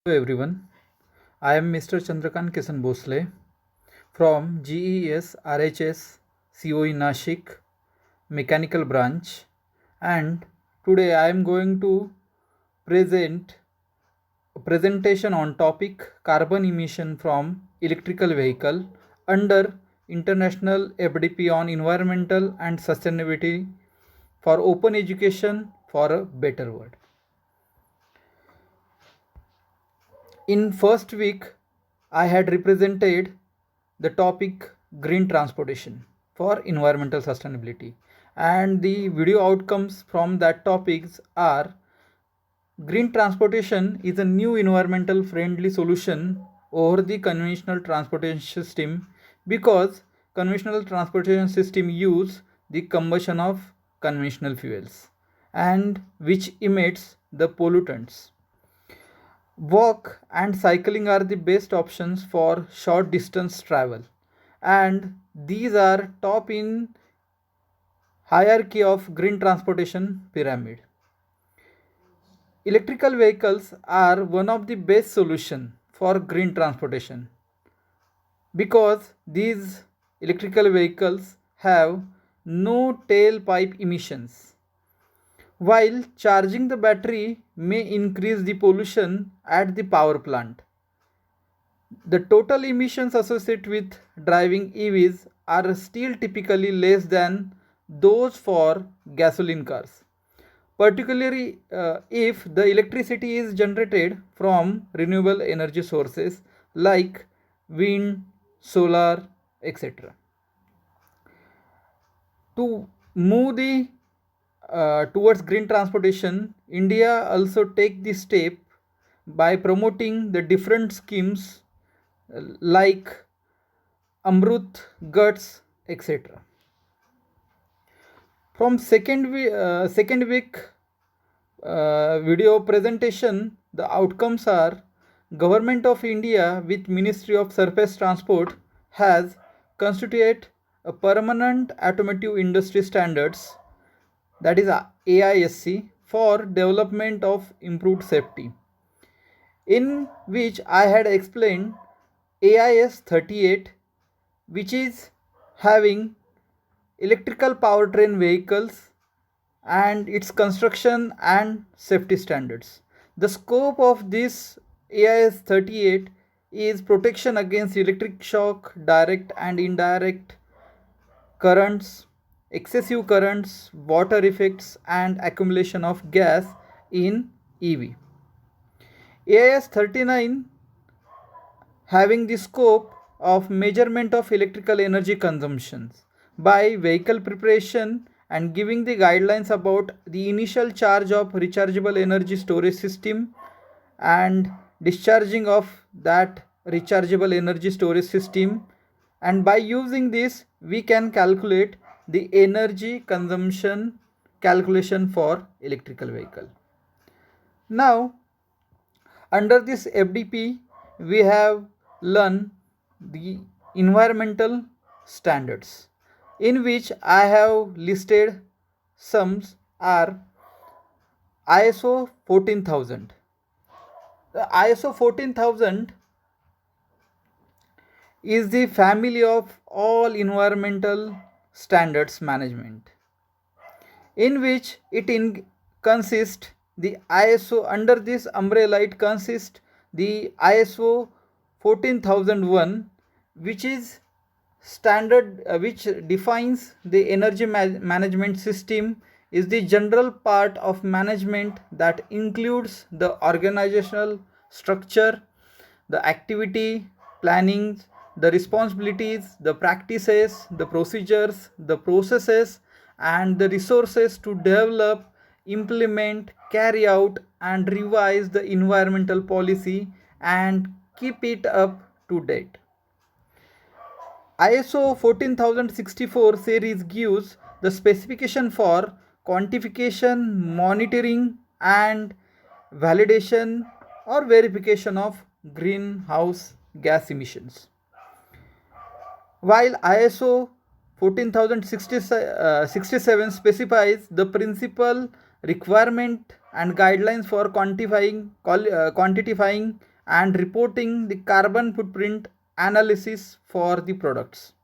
Hello everyone, I am Mr. Chandrakant Kisan Bhosle from GES RHS COE Nashik Mechanical Branch, and today I am going to present a presentation on topic carbon emission from electrical vehicle under International FDP on environmental and sustainability for open education for a better world. In first week, I had represented the topic green transportation for environmental sustainability, and the video outcomes from that topics are green transportation is a new environmental friendly solution over the conventional transportation system because conventional transportation system use the combustion of conventional fuels and which emits the pollutants. Walk and cycling are the best options for short distance travel, and these are top in hierarchy of green transportation pyramid. Electrical vehicles are one of the best solution for green transportation because these electrical vehicles have no tailpipe emissions. While charging the battery may increase the pollution at the power plant, the total emissions associated with driving EVs are still typically less than those for gasoline cars, particularly if the electricity is generated from renewable energy sources like wind, solar, etc. To move the towards green transportation, India also take this step by promoting the different schemes like Amrut, Guts, etc. From second week video presentation, the outcomes are Government of India with Ministry of Surface Transport has constituted a permanent automotive industry standards, that is AISC, for development of improved safety, in which I had explained AIS 38, which is having electrical powertrain vehicles and its construction and safety standards. The scope of this AIS 38 is protection against electric shock, direct and indirect currents, excessive currents, water effects, and accumulation of gas in EV. AIS 39 having the scope of measurement of electrical energy consumptions by vehicle preparation and giving the guidelines about the initial charge of rechargeable energy storage system and discharging of that rechargeable energy storage system, and by using this we can calculate the energy consumption calculation for electrical vehicle. Now under this FDP we have learned the environmental standards, in which I have listed some are ISO 14000. The ISO 14000 is the family of all environmental standards management, in which consists the ISO. Under this umbrella it consists the ISO 14001, which is standard which defines the energy management system, is the general part of management that includes the organizational structure, the activity planning, the responsibilities, the practices, the procedures, the processes, and the resources to develop, implement, carry out, and revise the environmental policy and keep it up to date. ISO 14064 series gives the specification for quantification, monitoring, and validation or verification of greenhouse gas emissions. While ISO 14067 specifies the principal requirement and guidelines for quantifying and reporting the carbon footprint analysis for the products.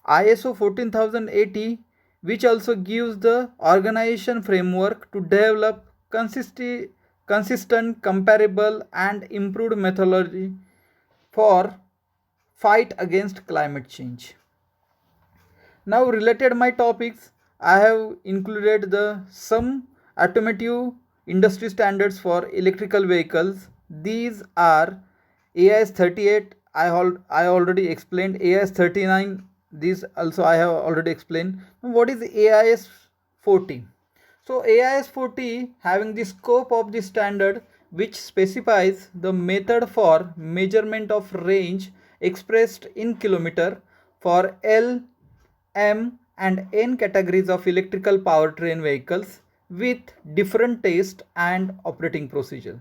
ISO 14080, which also gives the organization framework to develop consistent, comparable, and improved methodology for fight against climate change. Now, related my topics, I have included the some automotive industry standards for electrical vehicles. These are AIS 38. I already explained AIS 39. These also I have already explained. What is AIS 40? So AIS 40 having the scope of the standard which specifies the method for measurement of range expressed in kilometer for L, M and N categories of electrical powertrain vehicles with different taste and operating procedure.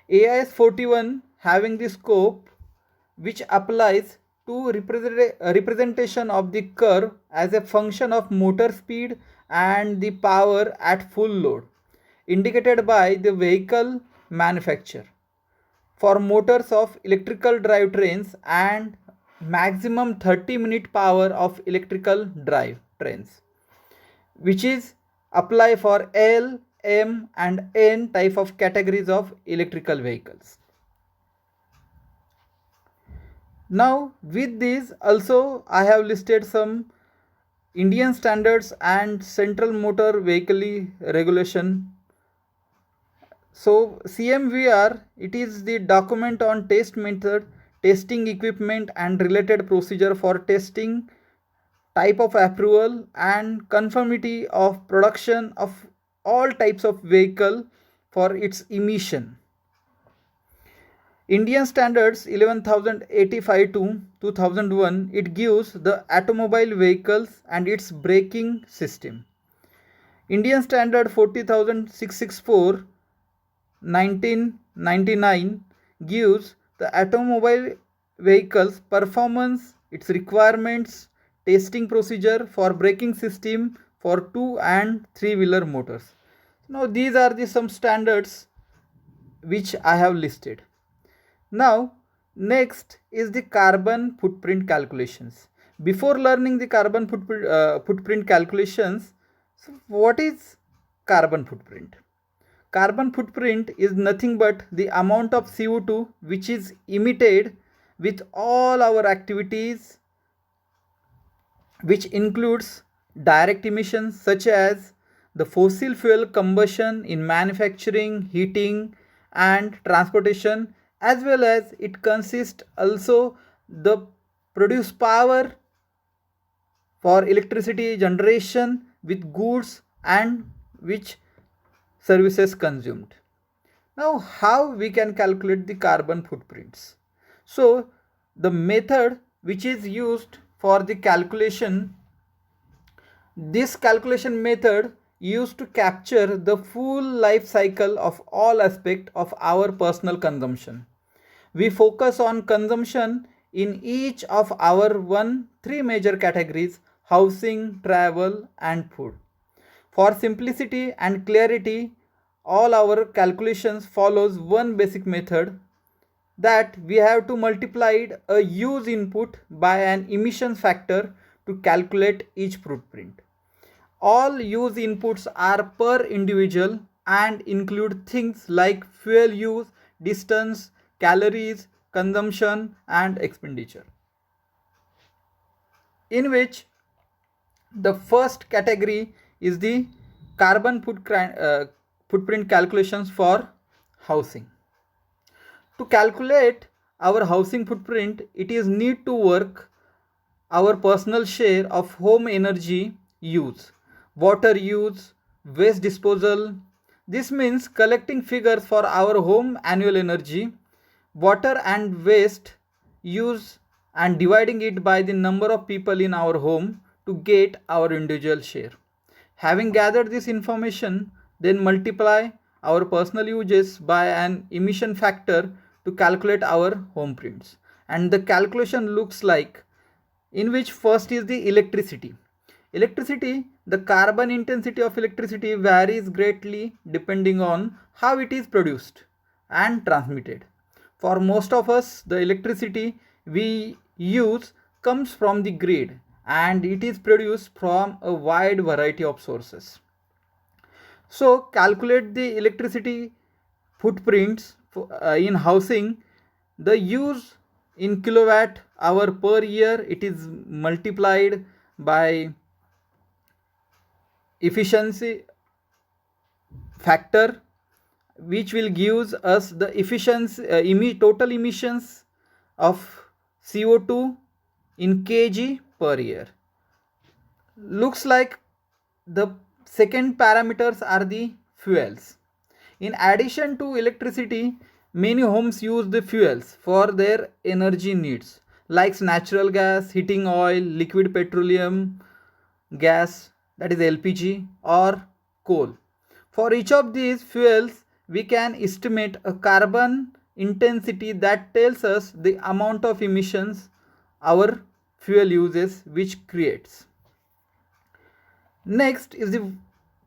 AIS 41 having the scope which applies to representation of the curve as a function of motor speed and the power at full load indicated by the vehicle manufacturer for motors of electrical drivetrains and maximum 30-minute power of electrical drive trains, which is apply for L, M and N type of categories of electrical vehicles. Now with this also I have listed some Indian standards and central motor vehicle regulation. So CMVR, it is the document on test method, testing equipment and related procedure for testing, type of approval and conformity of production of all types of vehicle for its emission. Indian standards 11085 to 2001, it gives the automobile vehicles and its braking system. Indian standard 40664 1999 gives the automobile vehicles performance, its requirements, testing procedure for braking system for 2 and 3 wheeler motors. Now these are the some standards which I have listed. Now next is the carbon footprint calculations. Before learning the carbon footprint calculations, so what is carbon footprint? Carbon footprint is nothing but the amount of CO2 which is emitted with all our activities, which includes direct emissions such as the fossil fuel combustion in manufacturing, heating and transportation, as well as it consists also the produced power for electricity generation with goods and which services consumed. Now how we can calculate the carbon footprints? So the method which is used for the calculation, this calculation method used to capture the full life cycle of all aspects of our personal consumption. We focus on consumption in each of our three major categories: housing, travel and food. For simplicity and clarity, all our calculations follows one basic method, that we have to multiply a use input by an emission factor to calculate each footprint. All use inputs are per individual and include things like fuel use, distance, calories, consumption and expenditure. In which the first category is the carbon footprint calculations for housing. To calculate our housing footprint, it is need to work our personal share of home energy use, water use, waste disposal. This means collecting figures for our home annual energy, water and waste use and dividing it by the number of people in our home to get our individual share. Having gathered this information, then multiply our personal uses by an emission factor to calculate our home prints. And the calculation looks like, in which first is the electricity. Electricity, the carbon intensity of electricity varies greatly depending on how it is produced and transmitted. For most of us, the electricity we use comes from the grid and it is produced from a wide variety of sources. So calculate the electricity footprints in housing. The use in kilowatt hour per year, it is multiplied by efficiency factor, which will gives us the efficiency total emissions of CO2 in kg per year. Looks like the second parameters are the fuels. In addition to electricity, many homes use the fuels for their energy needs like natural gas, heating oil, liquid petroleum gas, that is LPG, or coal. For each of these fuels, we can estimate a carbon intensity that tells us the amount of emissions our fuel uses which creates. Next is the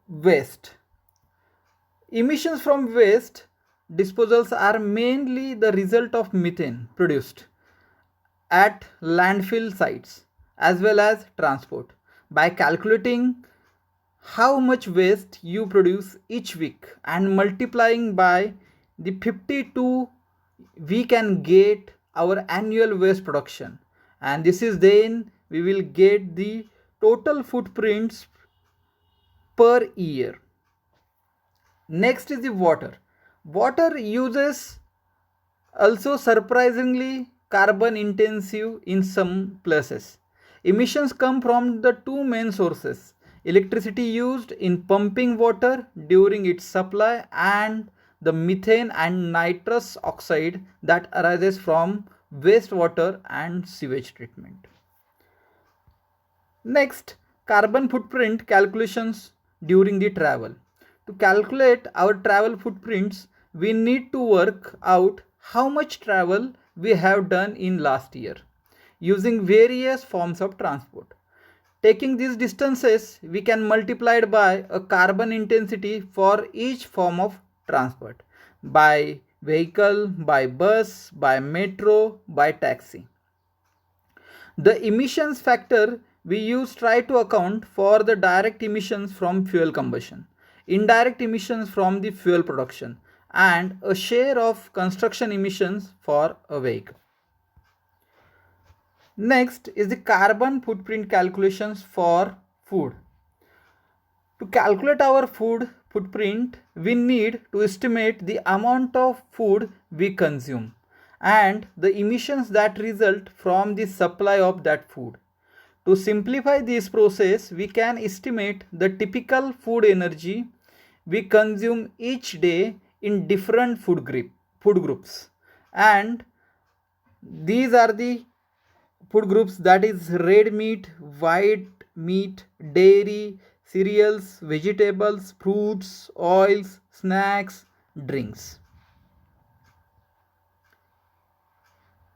waste. Emissions from waste disposals are mainly the result of methane produced at landfill sites as well as transport. By calculating how much waste you produce each week and multiplying by the 52, we can get our annual waste production, and this is then we will get the total footprints per year. Next is the water. Water uses also surprisingly carbon intensive in some places. Emissions come from the two main sources: electricity used in pumping water during its supply and the methane and nitrous oxide that arises from wastewater and sewage treatment. Next, carbon footprint calculations during the travel. To calculate our travel footprints, we need to work out how much travel we have done in last year using various forms of transport. Taking these distances, we can multiply it by a carbon intensity for each form of transport, by vehicle, by bus, by metro, by taxi. The emissions factor we use try to account for the direct emissions from fuel combustion, indirect emissions from the fuel production, and a share of construction emissions for a vehicle. Next is the carbon footprint calculations for food. To calculate our food footprint, we need to estimate the amount of food we consume and the emissions that result from the supply of that food. To simplify this process, we can estimate the typical food energy we consume each day in different food groups, and these are the food groups, that is red meat, white meat, dairy, cereals, vegetables, fruits, oils, snacks, drinks.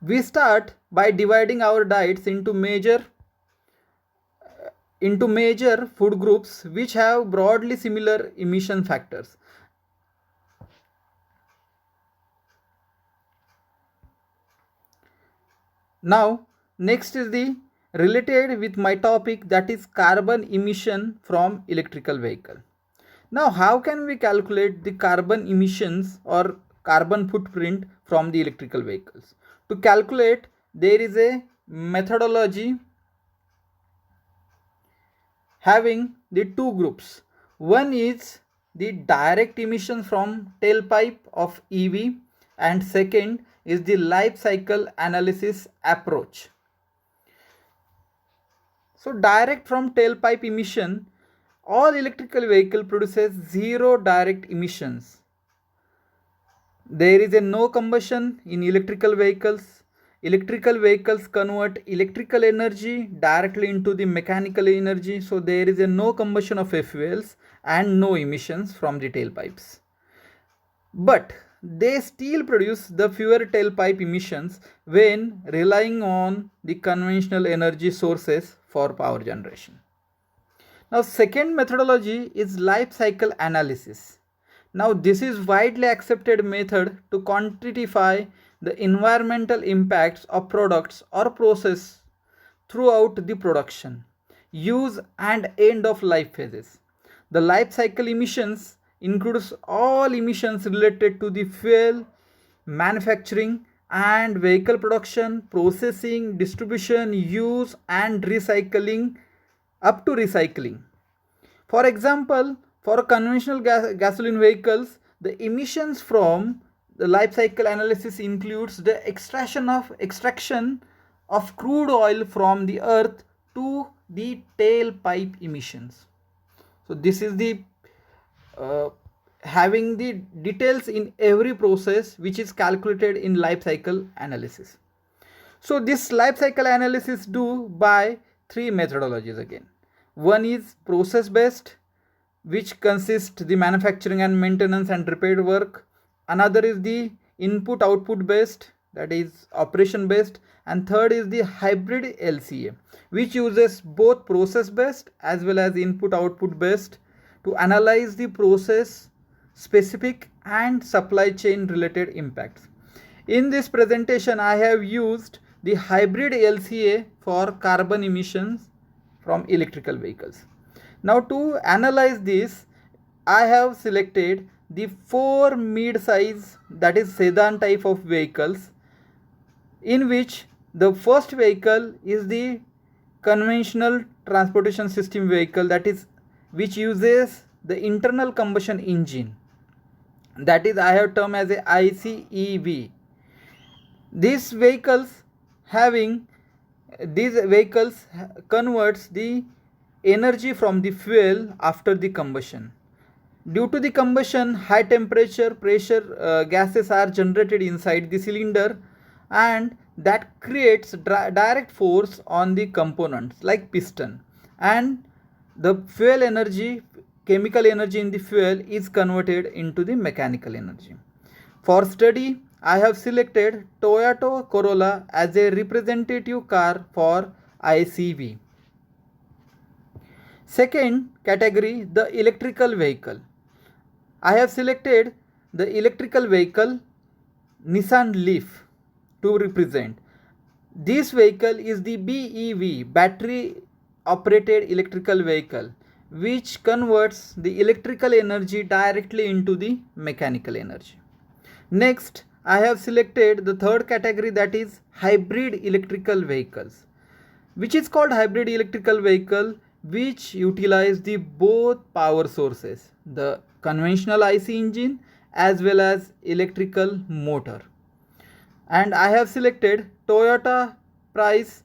We start by dividing our diets into major food groups which have broadly similar emission factors. Now, next is the related with my topic, that is carbon emission from electrical vehicle. Now, how can we calculate the carbon emissions or carbon footprint from the electrical vehicles? To calculate, there is a methodology having the two groups. One is the direct emissions from tailpipe of EV, and second is the life cycle analysis approach. So direct from tailpipe emission, all electrical vehicle produces zero direct emissions. There is a no combustion in electrical vehicles. Electrical vehicles convert electrical energy directly into the mechanical energy, so there is a no combustion of fuels and no emissions from the tailpipes. But they still produce the fewer tailpipe emissions when relying on the conventional energy sources for power generation. Now, second methodology is life cycle analysis. Now, this is widely accepted method to quantify the environmental impacts of products or process throughout the production, use and end of life phases. The life cycle emissions includes all emissions related to the fuel, manufacturing and vehicle production, processing, distribution, use and recycling up to recycling. For example, for conventional gasoline vehicles, the emissions from the life cycle analysis includes the extraction of crude oil from the earth to the tailpipe emissions. So this is the uh, having the details in every process which is calculated in life cycle analysis. So this life cycle analysis do by three methodologies again. One is process based, which consists the manufacturing and maintenance and repair work. Another is the input output based, that is operation based. And third is the hybrid LCA, which uses both process based as well as input output based to analyze the process specific and supply chain related impacts. In this presentation, I have used the hybrid LCA for carbon emissions from electrical vehicles. Now to analyze this, I have selected the four mid-size, that is sedan type of vehicles, in which the first vehicle is the conventional transportation system vehicle, that is which uses the internal combustion engine, that is I have termed as a ICEV. These vehicles converts the energy from the fuel after the combustion. Due to the combustion, high temperature pressure gases are generated inside the cylinder, and that creates direct force on the components like piston, and the fuel energy, chemical energy in the fuel is converted into the mechanical energy. For study, I have selected Toyota Corolla as a representative car for ICV. Second category, the electrical vehicle. I have selected the electrical vehicle Nissan Leaf to represent. This vehicle is the BEV, battery operated electrical vehicle, which converts the electrical energy directly into the mechanical energy. Next, I have selected the third category, that is hybrid electrical vehicles, which is called hybrid electrical vehicle, which utilize the both power sources, the conventional IC engine as well as electrical motor. And I have selected Toyota Prius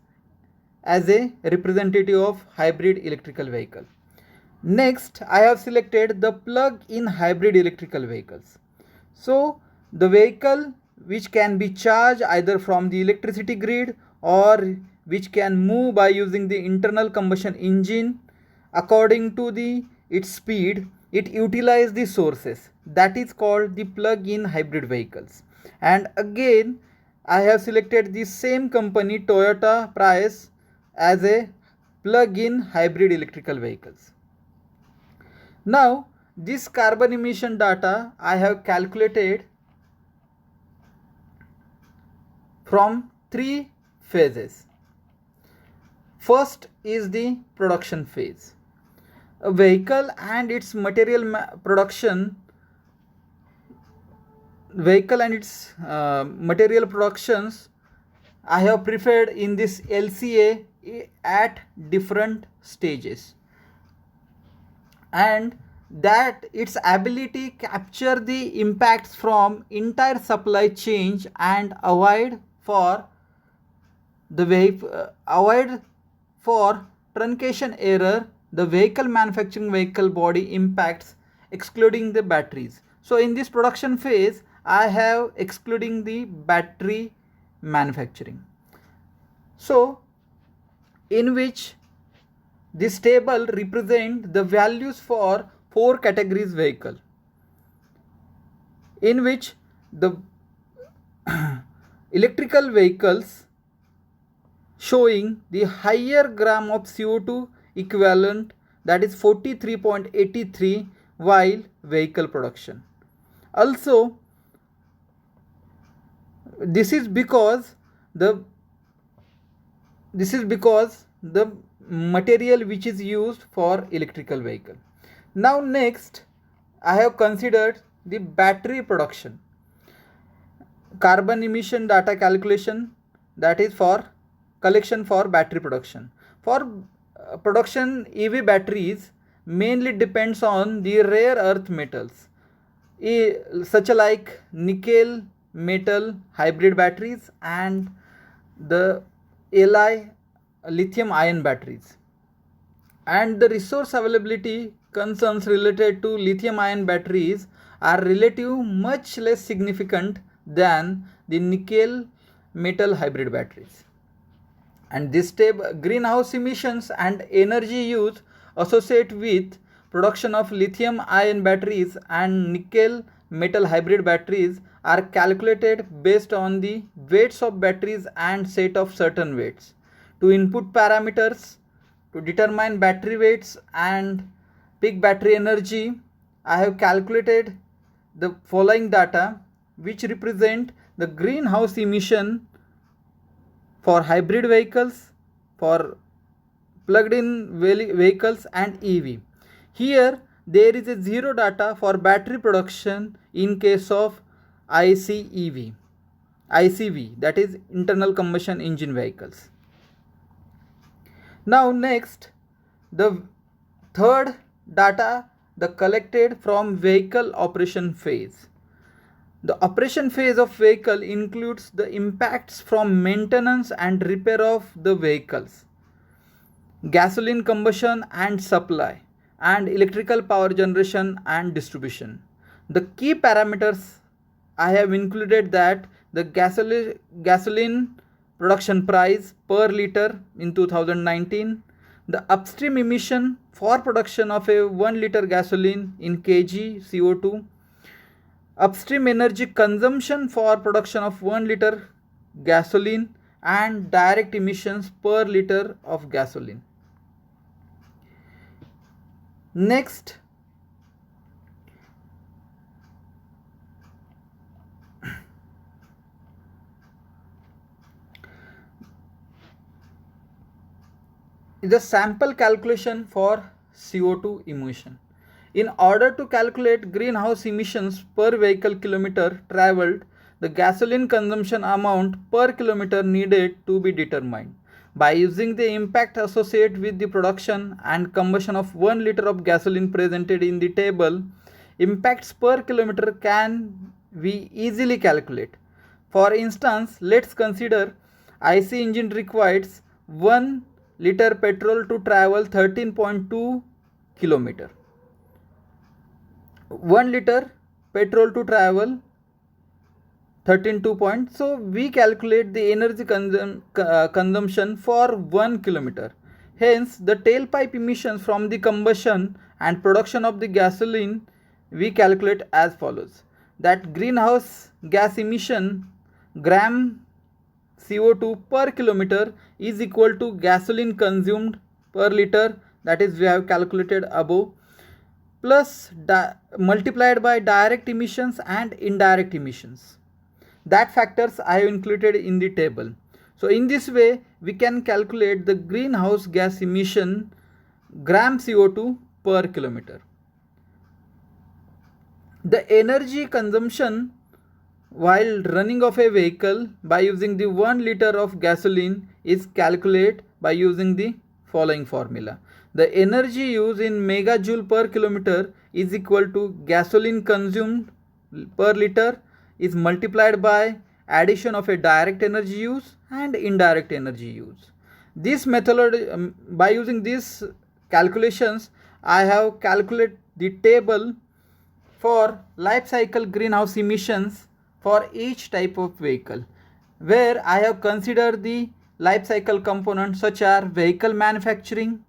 as a representative of hybrid electrical vehicle. Next, I have selected the plug-in hybrid electrical vehicles. So the vehicle which can be charged either from the electricity grid or which can move by using the internal combustion engine according to its speed, it utilizes the sources, that is called the plug-in hybrid vehicles. And again, I have selected the same company Toyota Prius as a plug-in hybrid electrical vehicles. Now this carbon emission data I have calculated from three phases. First is the production phase. A vehicle and its material productions I have prepared in this LCA at different stages, and that its ability capture the impacts from entire supply chain and avoid for truncation error the vehicle manufacturing vehicle body impacts, excluding the batteries. So in this production phase, I have excluding the battery manufacturing. So in which this table represent the values for four categories vehicle, in which the electrical vehicles showing the higher gram of CO2 equivalent, that is 43.83, while vehicle production. Also This is because the the material which is used for electrical vehicle. Now next, I have considered the battery production. Carbon emission data calculation, that is for collection for battery production. For production, EV batteries mainly depends on the rare earth metals, such like nickel metal hybrid batteries and the Li lithium ion batteries. And the resource availability concerns related to lithium ion batteries are relative much less significant than the nickel metal hybrid batteries. And this greenhouse emissions and energy use associated with production of lithium ion batteries and nickel metal hybrid batteries are calculated based on the weights of batteries and set of certain weights. To input parameters to determine battery weights and peak battery energy, I have calculated the following data which represent the greenhouse emission for hybrid vehicles, for plugged-in vehicles and EV. Here there is a zero data for battery production in case of ICEV, that is internal combustion engine vehicles. Now next, the third data the collected from vehicle operation phase. The operation phase of vehicle includes the impacts from maintenance and repair of the vehicles, gasoline combustion and supply, and electrical power generation and distribution. The key parameters I have included that the gasoline production price per liter in 2019, the upstream emission for production of a 1 liter gasoline in kg CO2, upstream energy consumption for production of 1 liter gasoline, and direct emissions per liter of gasoline. Next, the sample calculation for CO2 emission. In order to calculate greenhouse emissions per vehicle kilometer traveled, the gasoline consumption amount per kilometer needed to be determined. By using the impact associated with the production and combustion of 1 liter of gasoline presented in the table, impacts per kilometer can be easily calculated. For instance, let's consider IC engine requires 1 liter petrol to travel 13.2 kilometer. 1 liter petrol to travel 13.2 points. So we calculate the energy consumption for 1 kilometer. Hence, the tailpipe emissions from the combustion and production of the gasoline we calculate as follows. That greenhouse gas emission gram CO2 per kilometer is equal to gasoline consumed per liter, that is we have calculated above, plus multiplied by direct emissions and indirect emissions. That factors I have included in the table. So in this way we can calculate the greenhouse gas emission gram CO2 per kilometer. The energy consumption while running of a vehicle by using the 1 liter of gasoline is calculated by using the following formula. The energy used in megajoule per kilometer is equal to gasoline consumed per liter is multiplied by addition of a direct energy use and indirect energy use. This method, by using these calculations, I have calculated the table for life cycle greenhouse emissions for each type of vehicle, where I have considered the life cycle components such as vehicle manufacturing,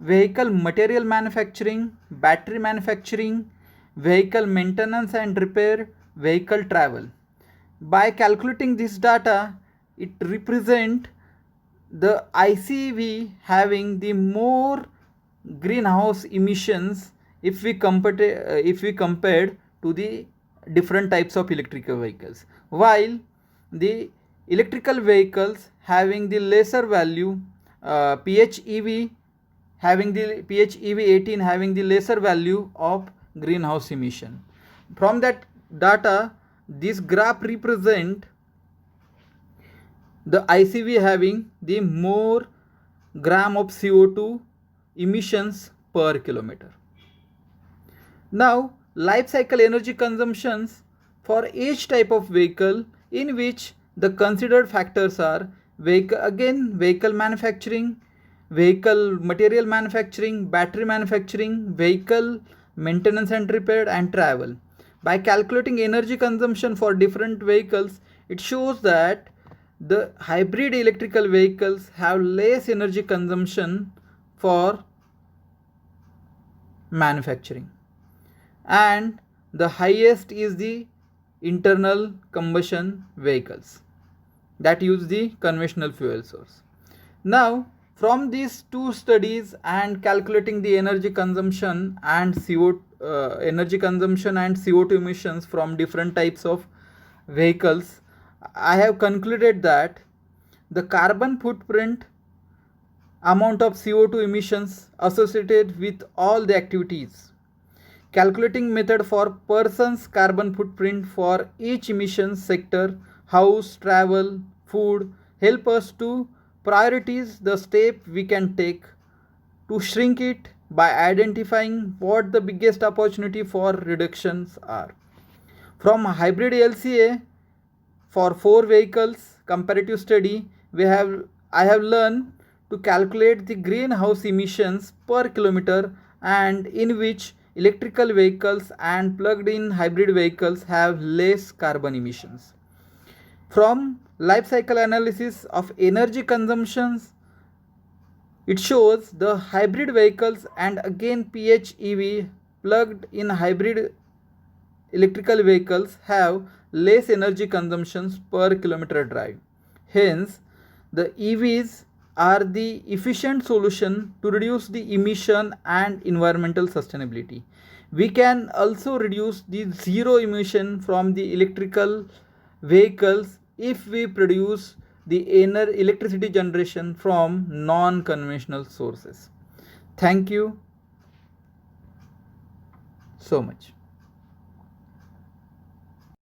vehicle material manufacturing, battery manufacturing, vehicle maintenance and repair, vehicle travel. By calculating this data, it represents the ICV having the more greenhouse emissions if we compared to the different types of electrical vehicles, while the electrical vehicles having the lesser value, PHEV having the PHEV 18 having the lesser value of greenhouse emission. From that data, this graph represent the ICV having the more gram of CO2 emissions per kilometer. Now, life cycle energy consumptions for each type of vehicle, in which the considered factors are vehicle manufacturing, vehicle material manufacturing, battery manufacturing, vehicle maintenance and repair, and travel. By calculating energy consumption for different vehicles, it shows that the hybrid electrical vehicles have less energy consumption for manufacturing, and the highest is the internal combustion vehicles that use the conventional fuel source. Now, from these two studies and calculating the energy consumption and CO2 emissions from different types of vehicles, I have concluded that the carbon footprint amount of CO2 emissions associated with all the activities. Calculating method for person's carbon footprint for each emission sector, house, travel, food, help us to prioritize the step we can take to shrink it by identifying what the biggest opportunity for reductions are. From hybrid LCA for 4 vehicles comparative study, I have learned to calculate the greenhouse emissions per kilometer, and in which electrical vehicles and plug-in hybrid vehicles have less carbon emissions. From life cycle analysis of energy consumptions, it shows the hybrid vehicles and again PHEV plugged in hybrid electrical vehicles have less energy consumptions per kilometer drive. Hence, the EVs are the efficient solution to reduce the emission and environmental sustainability. We can also reduce the zero emission from the electrical vehicles if we produce the electricity generation from non-conventional sources. Thank you so much.